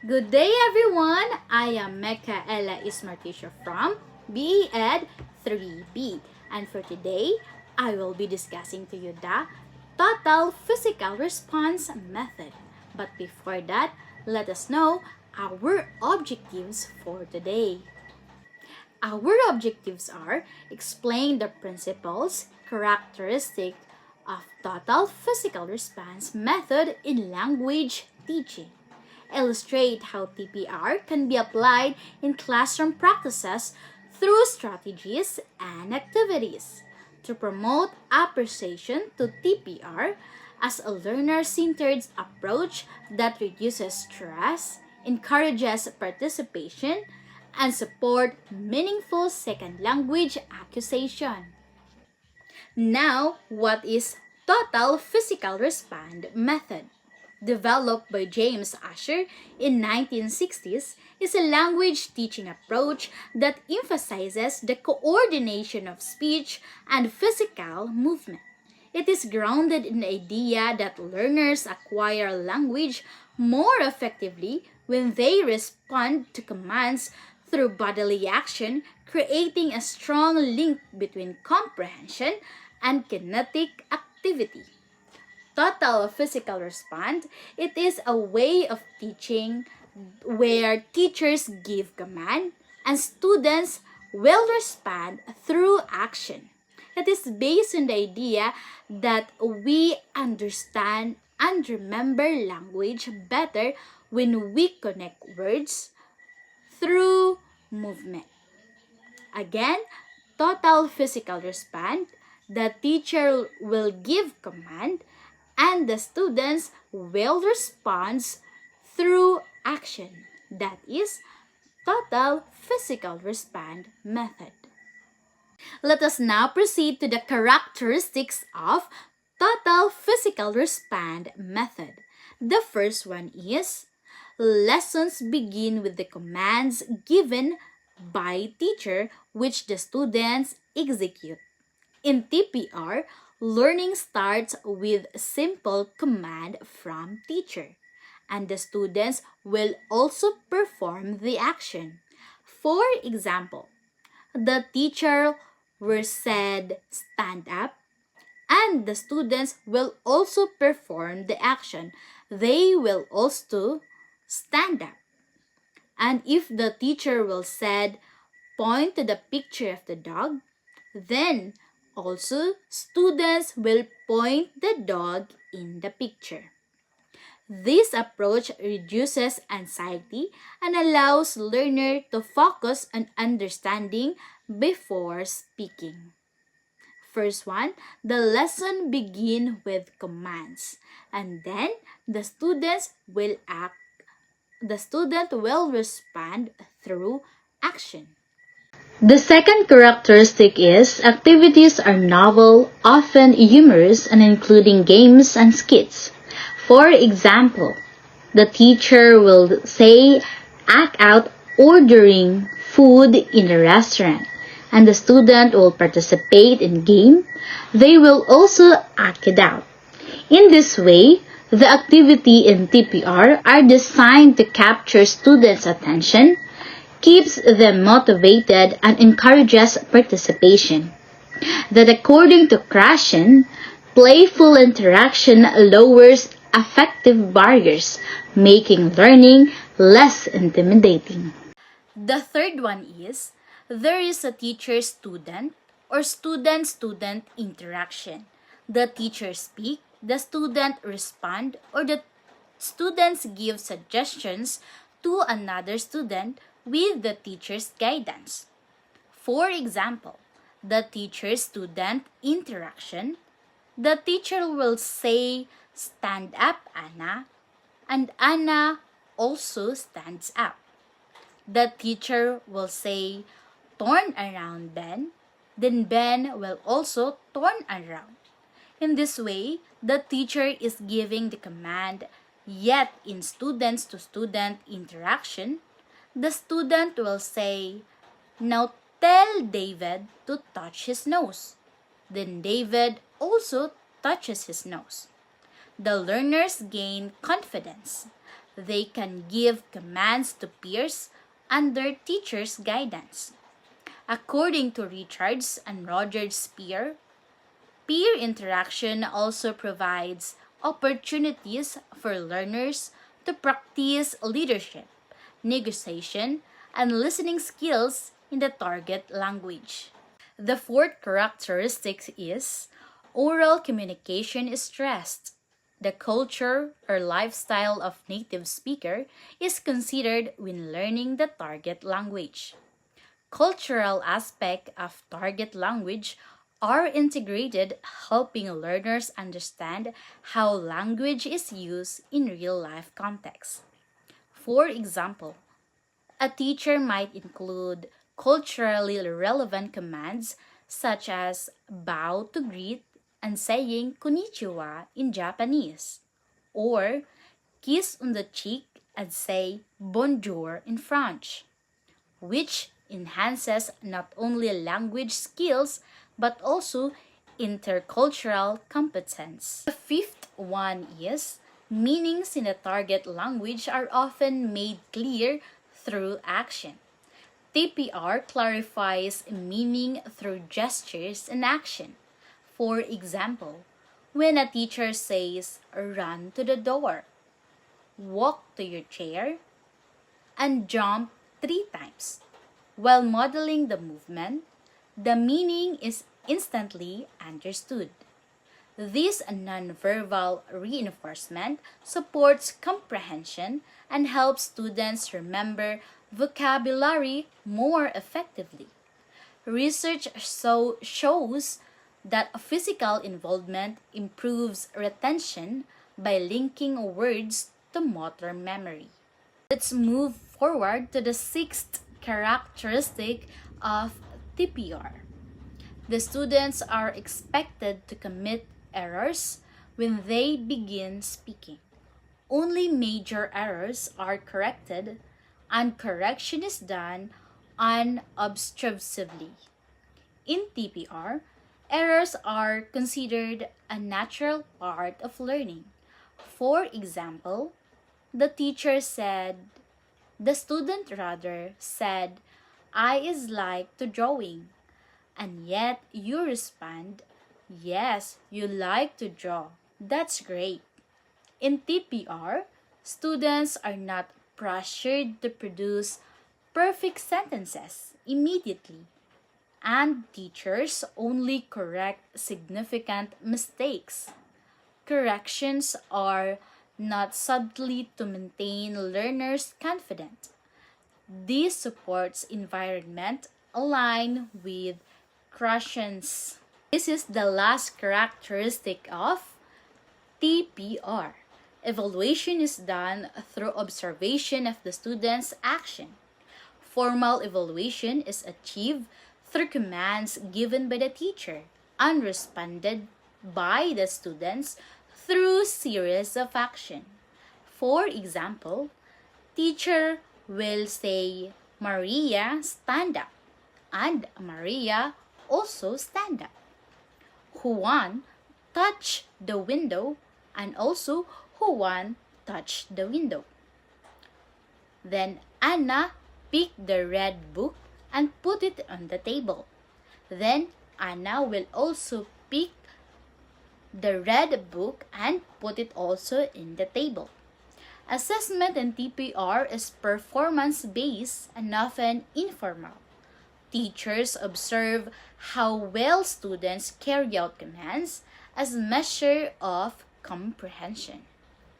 Good day, everyone. I am Micaela Marticio from BEd 3B. And for today, I will be discussing to you the total physical response method. But before that, let us know our objectives for today. Our objectives are explain the principles, characteristic of total physical response method in language teaching. Illustrate how TPR can be applied in classroom practices through strategies and activities. To promote appreciation to TPR as a learner-centered approach that reduces stress, encourages participation, and support meaningful second language acquisition. Now, what is total physical response method? Developed by James Asher in 1960s, is a language teaching approach that emphasizes the coordination of speech and physical movement. It is grounded in the idea that learners acquire language more effectively when they respond to commands through bodily action, creating a strong link between comprehension and kinetic activity. Total physical response, it is a way of teaching where teachers give command and students will respond through action. It is based on the idea that we understand and remember language better when we connect words through movement. Again, total physical response, the teacher will give command and the students will respond through action. That is total physical response method. Let us now proceed to the characteristics of total physical response method. The first one is lessons begin with the commands given by teacher which the students execute. In TPR, learning starts with simple command from teacher, and the students will also perform the action. For example, the teacher were said stand up, and the students will also perform the action. They will also stand up. And if the teacher will said point to the picture of the dog, then also students will point the dog in the picture. This approach reduces anxiety and allows learner to focus on understanding before speaking. First one, the lesson begin with commands, and then the student will respond through action. The second characteristic is activities are novel, often humorous, and including games and skits. For example, the teacher will say, act out ordering food in a restaurant, and the student will participate in game. They will also act it out. In this way, the activity in TPR are designed to capture students' attention, keeps them motivated, and encourages participation. That according to Krashen, playful interaction lowers affective barriers, making learning less intimidating. The third one is there is a teacher-student or student-student interaction. The teacher speaks, the student respond, or the students give suggestions to another student with the teacher's guidance. For example, the teacher-student interaction, the teacher will say, stand up, Anna, and Anna also stands up. The teacher will say, turn around, Ben, then Ben will also turn around. In this way, the teacher is giving the command, yet in students-to-student interaction, the student will say, now tell David to touch his nose. Then David also touches his nose. The learners gain confidence. They can give commands to peers under teachers' guidance. According to Richards and Rogers Spear, peer interaction also provides opportunities for learners to practice leadership, negotiation, and listening skills in the target language. The fourth characteristic is oral communication is stressed. The culture or lifestyle of native speaker is considered when learning the target language. Cultural aspects of target language are integrated, helping learners understand how language is used in real-life contexts. For example, a teacher might include culturally relevant commands such as bow to greet and saying konnichiwa in Japanese, or kiss on the cheek and say bonjour in French, which enhances not only language skills but also intercultural competence. The fifth one is meanings in the target language are often made clear through action. TPR clarifies meaning through gestures and action. For example, when a teacher says, run to the door, walk to your chair, and jump 3 times. While modeling the movement, the meaning is instantly understood. This nonverbal reinforcement supports comprehension and helps students remember vocabulary more effectively. Research shows that physical involvement improves retention by linking words to motor memory. Let's move forward to the sixth characteristic of TPR. The students are expected to commit errors when they begin speaking. Only major errors are corrected, and correction is done unobtrusively. In TPR, errors are considered a natural part of learning. For example, the student said, I is like to drawing, and yet you respond, yes, you like to draw. That's great. In TPR, students are not pressured to produce perfect sentences immediately, and teachers only correct significant mistakes. Corrections are not subtly to maintain learners' confidence. This supports environment aligned with corrections. This is the last characteristic of TPR. Evaluation is done through observation of the student's action. Formal evaluation is achieved through commands given by the teacher and responded by the students through series of action. For example, teacher will say, Maria, stand up, and Maria also stand up. Juan touch the window, and also Juan touched the window. Then Anna picked the red book and put it on the table. Then Anna will also pick the red book and put it also in the table. Assessment in TPR is performance-based and often informal. Teachers observe how well students carry out commands as a measure of comprehension.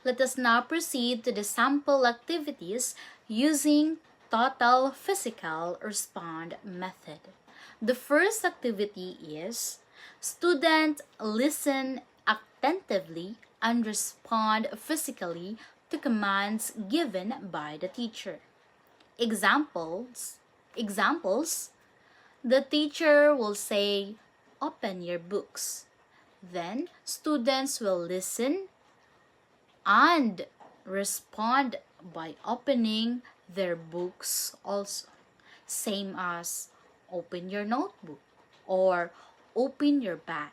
Let us now proceed to the sample activities using total physical respond method. The first activity is student listen attentively and respond physically to commands given by the teacher. Examples, the teacher will say, open your books. Then students will listen and respond by opening their books also. Same as open your notebook or open your bag.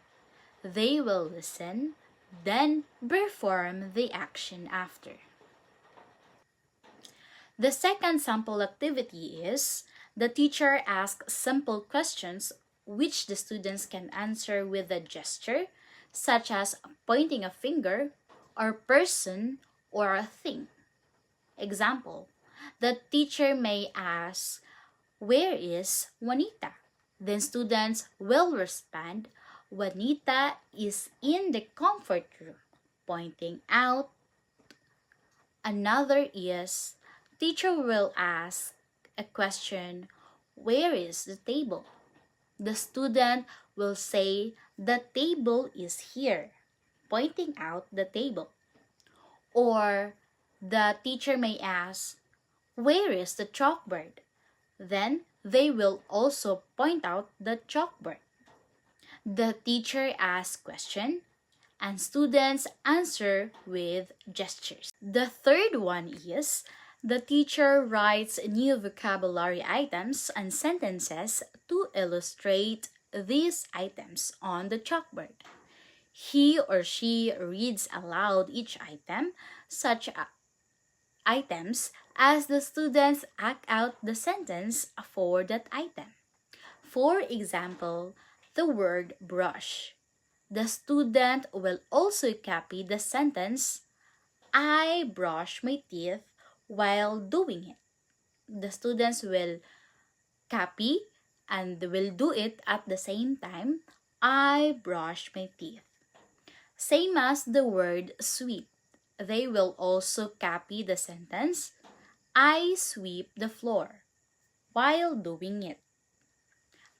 They will listen, then perform the action after. The second sample activity is the teacher asks simple questions which the students can answer with a gesture, such as pointing a finger, or person, or a thing. Example, the teacher may ask, "Where is Juanita?" Then students will respond, "Juanita is in the comfort room," pointing out. Another is, teacher will ask a question, "Where is the table?" The student will say, "The table is here," pointing out the table. Or the teacher may ask, "Where is the chalkboard?" Then they will also point out the chalkboard. The teacher asks question and students answer with gestures. The third one is the teacher writes new vocabulary items and sentences to illustrate these items on the chalkboard. He or she reads aloud each item, such items as the students act out the sentence for that item. For example, the word brush. The student will also copy the sentence, "I brush my teeth while doing it." The students will copy and will do it at the same time, "I brush my teeth." Same as the word sweep. They will also copy the sentence, "I sweep the floor," while doing it.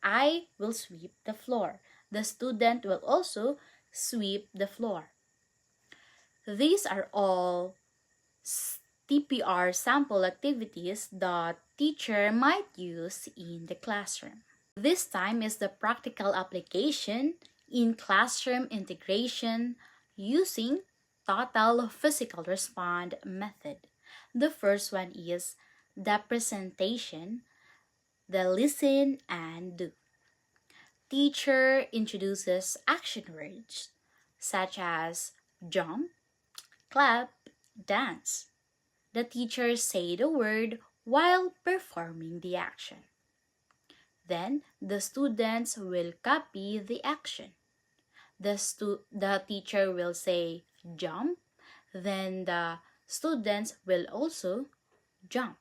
I will sweep the floor. The student will also sweep the floor. These are all TPR sample activities that teacher might use in the classroom. This time is the practical application in classroom integration using total physical response method. The first one is the presentation, the listen and do. Teacher introduces action words such as jump, clap, dance. The teacher say the word while performing the action. Then the students will copy the action. The teacher will say jump, then the students will also jump.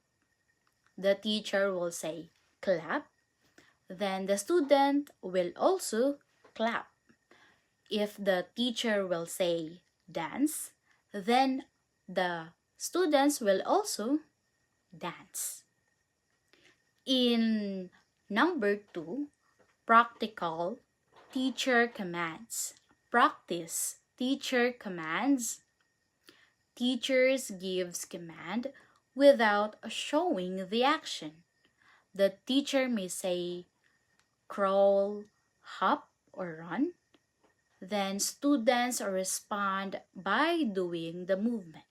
The teacher will say clap, then the student will also clap. If the teacher will say dance, then the students will also dance. In number 2, practical teacher commands. Practice teacher commands. Teachers gives command without showing the action. The teacher may say crawl, hop, or run. Then students respond by doing the movement.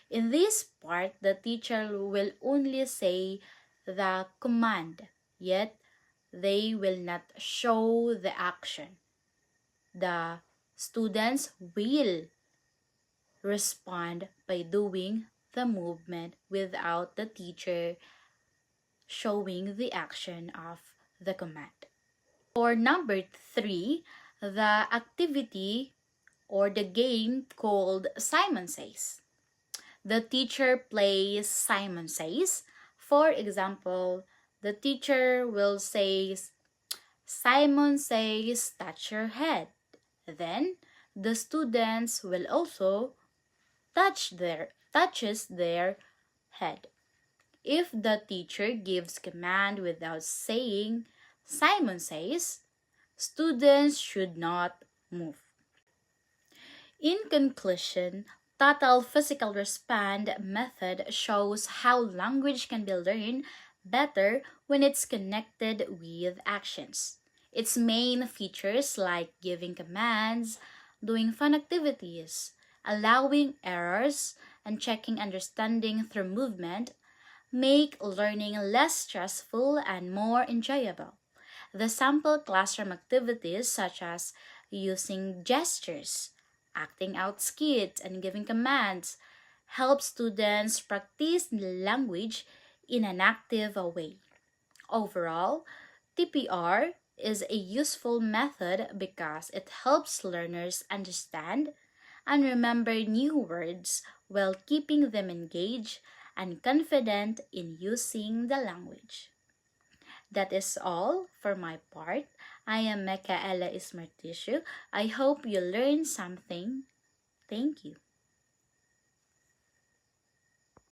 In this part, the teacher will only say the command, yet they will not show the action. The students will respond by doing the movement without the teacher showing the action of the command. For number 3, the activity or the game called Simon Says. The teacher plays Simon Says. For example, the teacher will say, "Simon says touch your head." Then the students will also touches their head. If the teacher gives command without saying Simon says, students should not move. In conclusion, total physical response method shows how language can be learned better when it's connected with actions. Its main features like giving commands, doing fun activities, allowing errors, and checking understanding through movement make learning less stressful and more enjoyable. The sample classroom activities such as using gestures, acting out skits, and giving commands help students practice the language in an active way. Overall, TPR is a useful method because it helps learners understand and remember new words while keeping them engaged and confident in using the language. That is all for my part. I am Micaela Ismarticio. I hope you learned something. Thank you.